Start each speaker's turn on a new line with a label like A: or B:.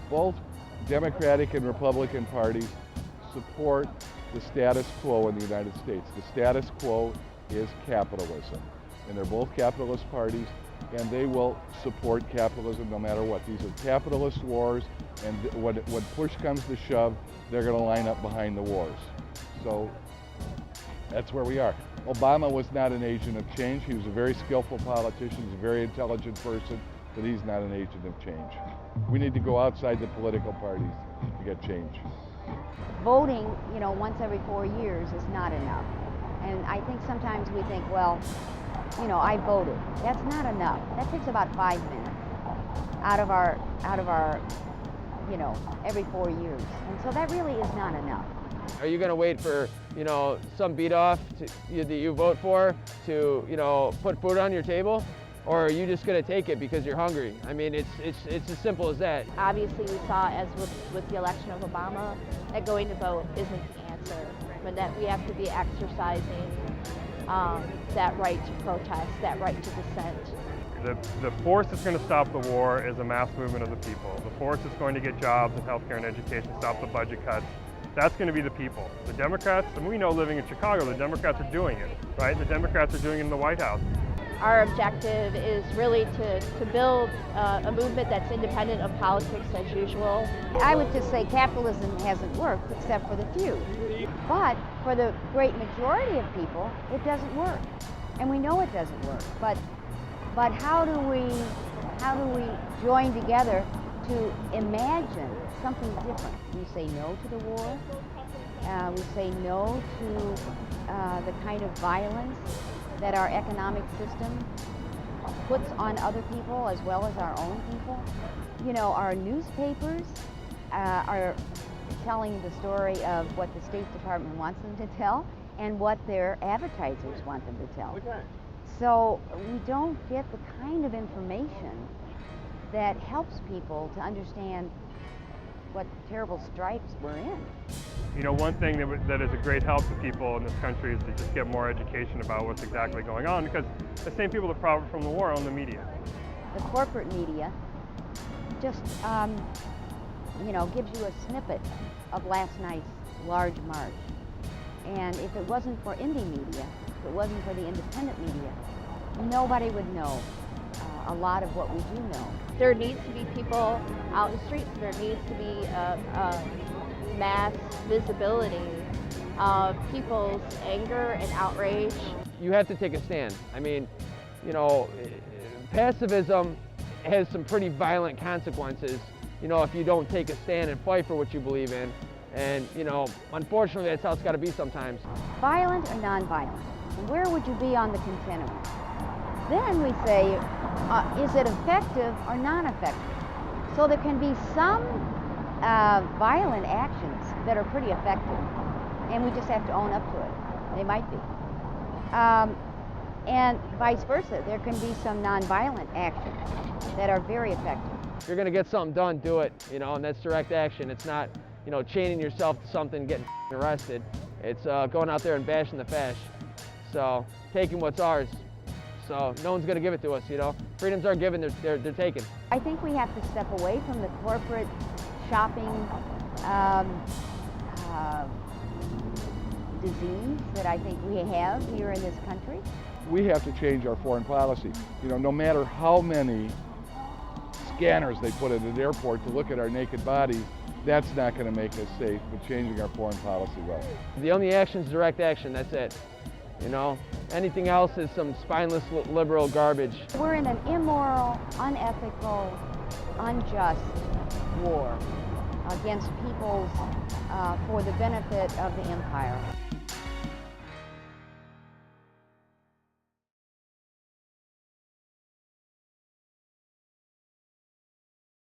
A: Both Democratic and Republican parties support the status quo in the United States. The status quo is capitalism, and they're both capitalist parties, and they will support capitalism no matter what. These are capitalist wars, and when push comes to shove, they're going to line up behind the wars. So that's where we are. Obama was not an agent of change. He was a very skillful politician. He's a very intelligent person, but he's not an agent of change. We need to go outside the political parties to get change.
B: Voting, once every 4 years is not enough. And I think sometimes we think, well, I voted. That's not enough. That takes about 5 minutes out of our, every 4 years. And so that really is not enough.
C: Are you going to wait for, some beat-off that you vote for to, put food on your table? Or are you just going to take it because you're hungry? I mean, it's as simple as that.
D: Obviously, we saw, as with the election of Obama, that going to vote isn't the answer, but that we have to be exercising that right to protest, that right to dissent.
E: The force that's going to stop the war is a mass movement of the people. The force that's going to get jobs and healthcare and education, stop the budget cuts, that's going to be the people. The Democrats, and we know living in Chicago, the Democrats are doing it, right? The Democrats are doing it in the White House.
D: Our objective is really to build a movement that's independent of politics as usual.
B: I would just say capitalism hasn't worked except for the few. But for the great majority of people, it doesn't work. And we know it doesn't work. But how do we join together to imagine something different? We say no to the war. We say no to the kind of violence that our economic system puts on other people as well as our own people. Our newspapers are telling the story of what the State Department wants them to tell and what their advertisers want them to tell. So we don't get the kind of information that helps people to understand what terrible stripes we're in.
E: One thing that is a great help to people in this country is to just get more education about what's exactly going on, because the same people that profit from the war own the media.
B: The corporate media just, gives you a snippet of last night's large march. And if it wasn't for Indymedia, if it wasn't for the independent media, nobody would know a lot of what we do know.
D: There needs to be people out in the streets. There needs to be mass visibility of people's anger and outrage.
C: You have to take a stand. I mean, pacifism has some pretty violent consequences, if you don't take a stand and fight for what you believe in. And, unfortunately, that's how it's got to be sometimes.
B: Violent or nonviolent? Where would you be on the continuum? Then we say, is it effective or non-effective? So there can be some violent actions that are pretty effective, and we just have to own up to it. They might be. And vice versa, there can be some nonviolent actions that are very effective.
C: If you're going to get something done, do it, and that's direct action. It's not, chaining yourself to something, getting arrested. It's going out there and bashing the fash. So, taking what's ours. So, no one's going to give it to us, Freedoms aren't given, they're taken.
B: I think we have to step away from the corporate shopping disease that I think we have here in this country.
A: We have to change our foreign policy. No matter how many scanners they put at an airport to look at our naked bodies, that's not going to make us safe, but changing our foreign policy will.
C: The only action is direct action, that's it. Anything else is some spineless liberal garbage.
B: We're in an immoral, unethical, unjust war against peoples for the benefit of the empire.